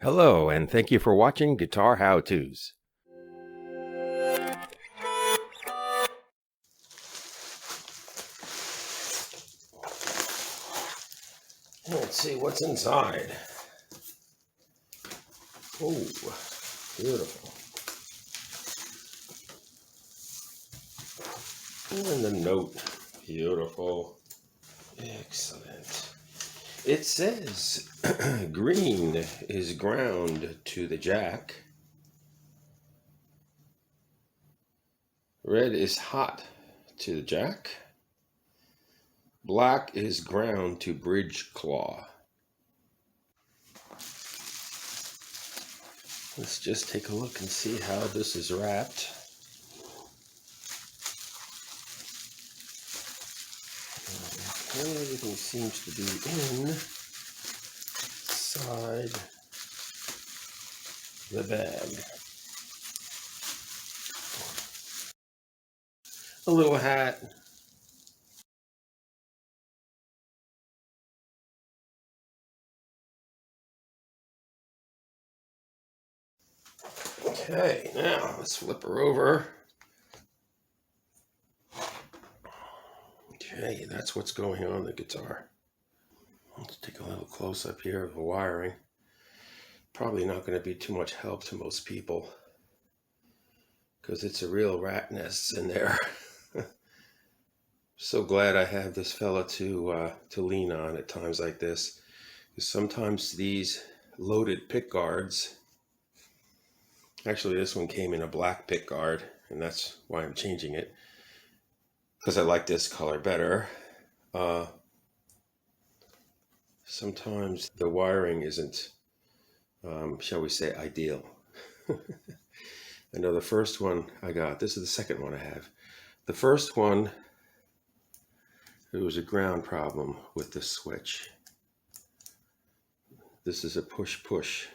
Hello, and thank you for watching Guitar How-Tos. Let's see what's inside. Oh, beautiful. And the note, beautiful. Excellent. It says green is ground to the jack. Red is hot to the jack. Black is ground to bridge claw. Let's just take a look and see how this is wrapped. Everything seems to be inside the bag. A little hat. Okay, now let's flip her over. Okay, that's what's going on the guitar. Let's take a little close up here of the wiring. Probably not going to be too much help to most people because it's a real rat nest in there. So glad I have this fella to lean on at times like this, because sometimes these loaded pick guards, actually this one came in a black pick guard, and that's why I'm changing it, because I like this color better. Sometimes the wiring isn't, shall we say, ideal. I know the first one I got, this is the second one I have. The first one, there was a ground problem with the switch. This is a push-push.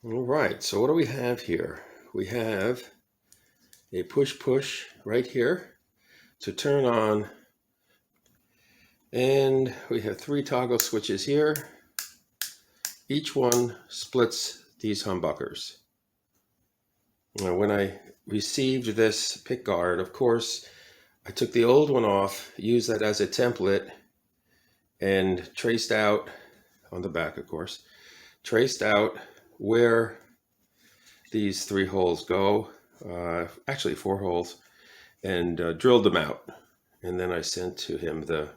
All right, so what do we have here? We have a push-push right here to turn on, and we have 3 toggle switches here. Each one splits these humbuckers. Now, when I received this pick guard, of course, I took the old one off, used that as a template, and traced out, on the back of course, traced out where these 3 holes go, actually 4 holes, and drilled them out. And then I sent to him the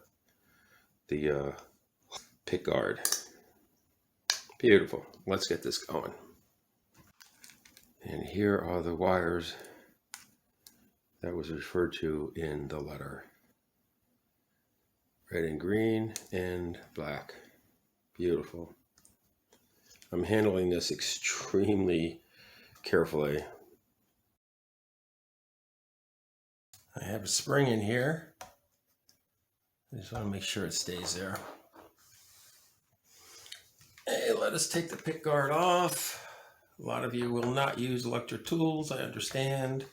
pick guard. Beautiful. Let's get this going. And here are the wires that was referred to in the letter. Red and green and black. Beautiful. I'm handling this extremely carefully. I have a spring in here. I just want to make sure it stays there. Hey, let us take the pick guard off. A lot of you will not use electric tools, I understand.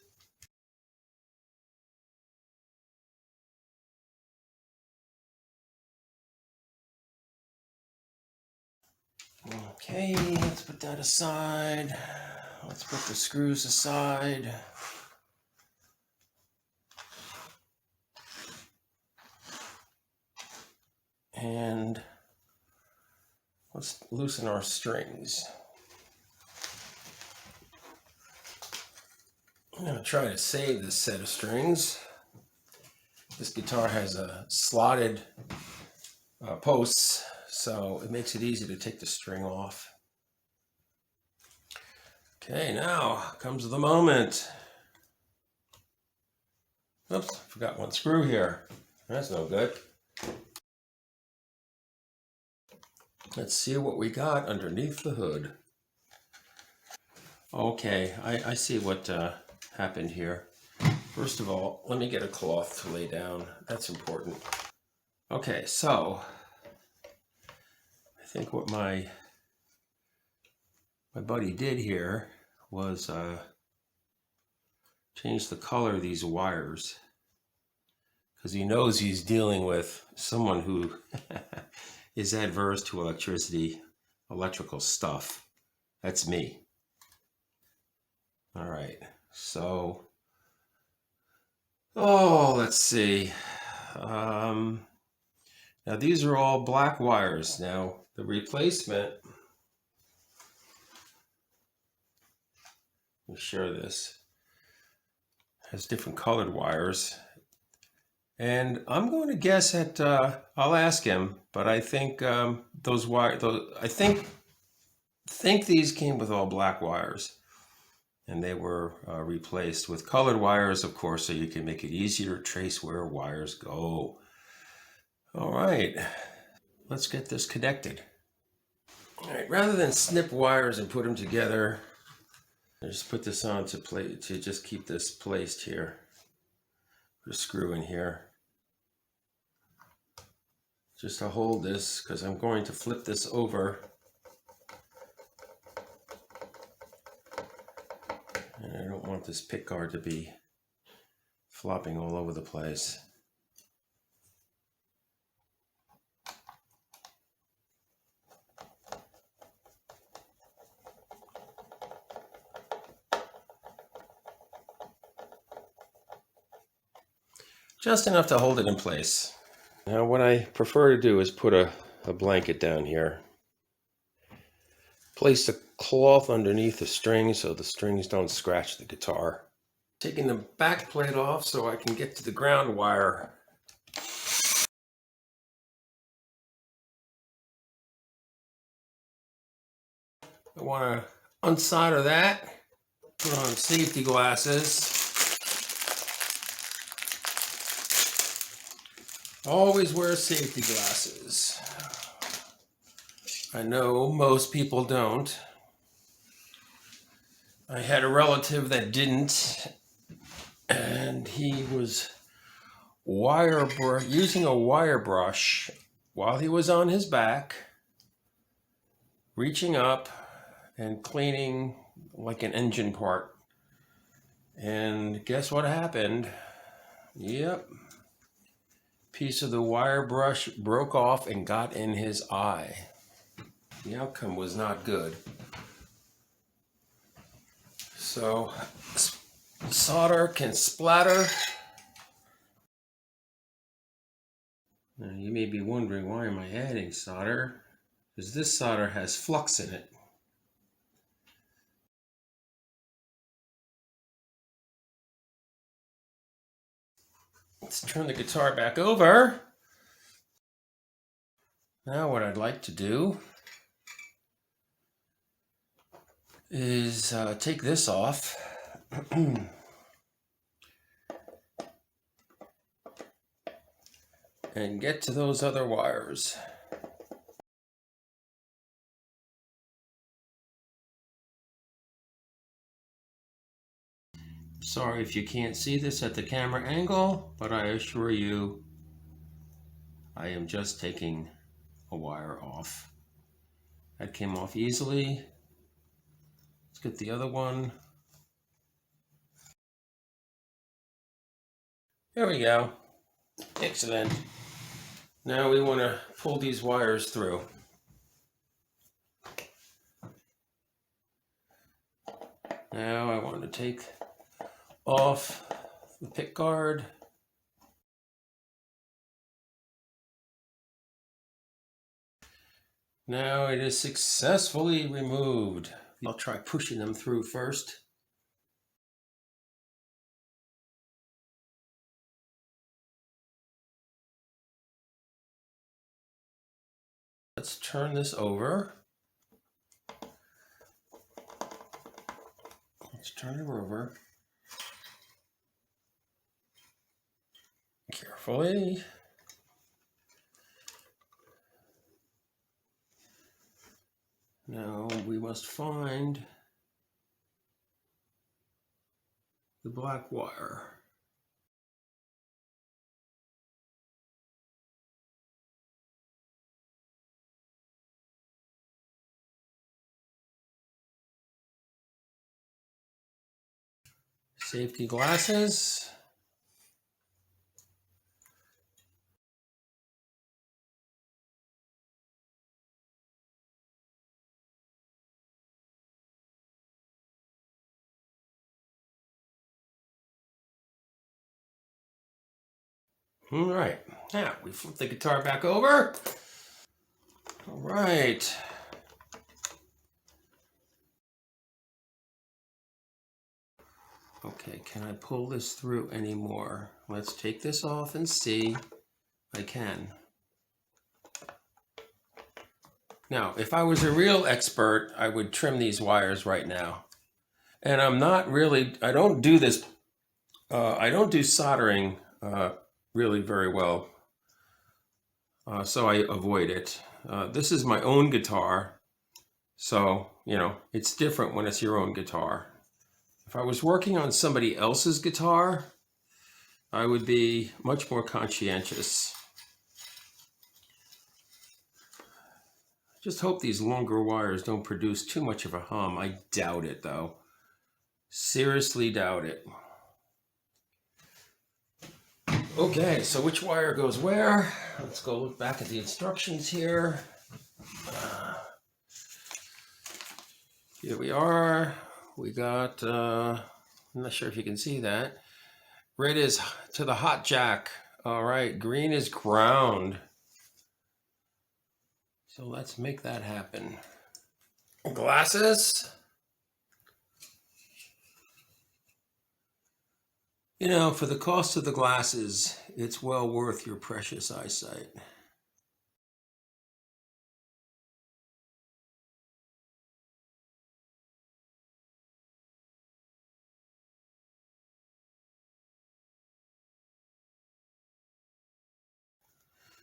Okay, let's put that aside. Let's put the screws aside. And let's loosen our strings. I'm going to try to save this set of strings. This guitar has a slotted posts, so it makes it easy to take the string off. Okay, now comes the moment. Oops, forgot one screw here. That's no good. Let's see what we got underneath the hood. Okay, I see what happened here. First of all, let me get a cloth to lay down. That's important. Okay, so I think what my buddy did here was change the color of these wires, because he knows he's dealing with someone who is adverse to electricity electrical stuff. That's me. All right, so, let's see. Now these are all black wires. Now the replacement, let me share this, has different colored wires. And I'm going to guess that I'll ask him, but I think those wires, I think these came with all black wires, and they were replaced with colored wires, of course, so you can make it easier to trace where wires go. All right, let's get this connected. All right, rather than snip wires and put them together, I just put this on to just keep this placed here. Put a screw in here. Just to hold this, because I'm going to flip this over. And I don't want this pick guard to be flopping all over the place. Just enough to hold it in place. Now what I prefer to do is put a blanket down here. Place the cloth underneath the strings so the strings don't scratch the guitar. Taking the back plate off so I can get to the ground wire. I want to unsolder that, put on safety glasses. Always wear safety glasses. I know most people don't. I had a relative that didn't, and he was using a wire brush while he was on his back, reaching up and cleaning like an engine part. And guess what happened? Yep. Piece of the wire brush broke off and got in his eye. The outcome was not good. So solder can splatter. Now you may be wondering, why am I adding solder? Because this solder has flux in it. Let's turn the guitar back over. Now what I'd like to do is take this off. And get to those other wires. Sorry if you can't see this at the camera angle, but I assure you I am just taking a wire off. That came off easily. Let's get the other one. There we go. Excellent. Now we want to pull these wires through. Now I want to take off the pick guard. Now it is successfully removed. I'll try pushing them through first. Let's turn this over. Let's turn it over. Carefully. Now we must find the black wire. Safety glasses. All right, now we flip the guitar back over. All right. Okay, can I pull this through anymore? Let's take this off and see. I can. Now, if I was a real expert, I would trim these wires right now. And I'm not really, I don't do this, I don't do soldering really very well. So I avoid it. This is my own guitar. So, you know, it's different when it's your own guitar. If I was working on somebody else's guitar, I would be much more conscientious. Just hope these longer wires don't produce too much of a hum. I doubt it, though. Seriously doubt it. Okay, so which wire goes where? Let's go look back at the instructions here. Here we are. We got, I'm not sure if you can see that. Red is to the hot jack. All right, green is ground. So let's make that happen. Glasses. You know, for the cost of the glasses, it's well worth your precious eyesight.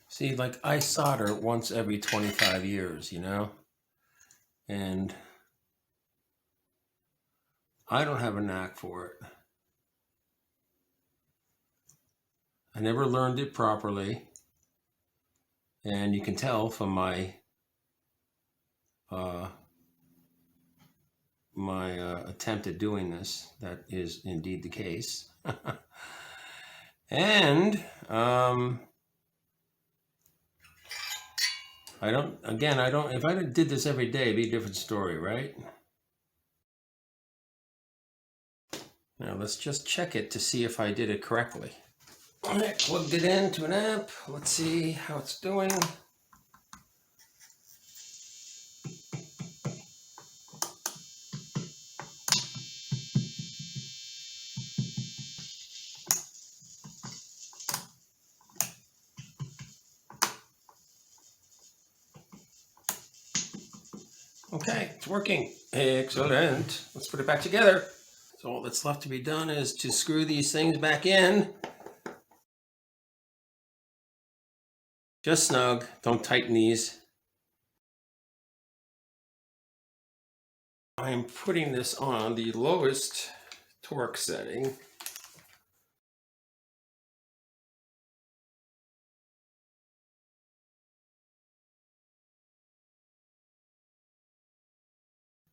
See, like I solder once every 25 years, you know? And I don't have a knack for it. I never learned it properly. And you can tell from my attempt at doing this, that is indeed the case. And if I did this every day, it'd be a different story, right? Now let's just check it to see if I did it correctly. All right, plugged it into an amp. Let's see how it's doing. Okay, it's working. Excellent. Let's put it back together. So all that's left to be done is to screw these things back in. Just snug. Don't tighten these. I'm putting this on the lowest torque setting.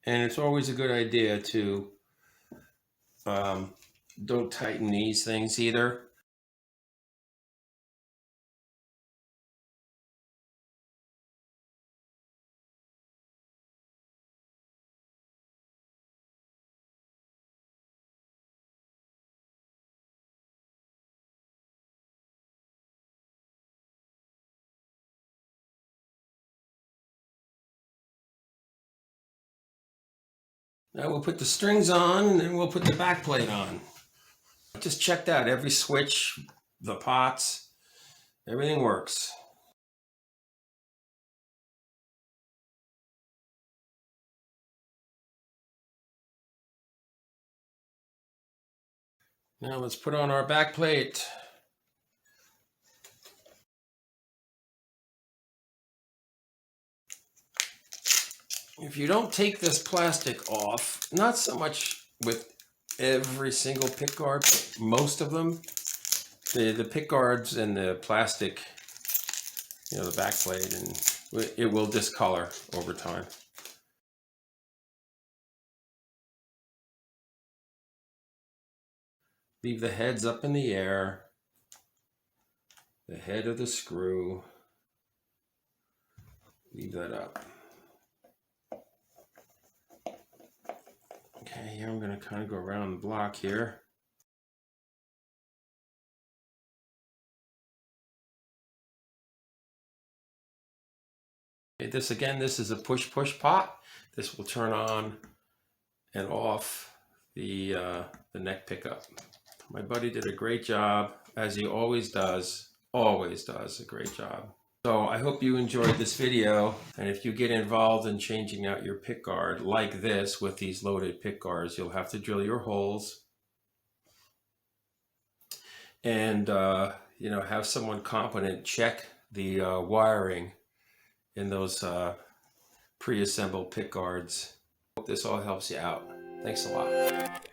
And it's always a good idea to don't tighten these things either. Now we'll put the strings on and then we'll put the back plate on. Just checked out every switch, the pots, everything works. Now let's put on our back plate. If you don't take this plastic off, not so much with every single pick guard, but most of them, the pick guards and the plastic, you know, the back plate, and it will discolor over time. Leave the heads up in the air, the head of the screw, leave that up. Okay, here I'm going to kind of go around the block here. This again, this is a push pot. This will turn on and off the neck pickup. My buddy did a great job, as he always does a great job. So I hope you enjoyed this video, and if you get involved in changing out your pick guard like this with these loaded pick guards, you'll have to drill your holes and you know, have someone competent check the wiring in those pre-assembled pick guards. Hope this all helps you out. Thanks a lot.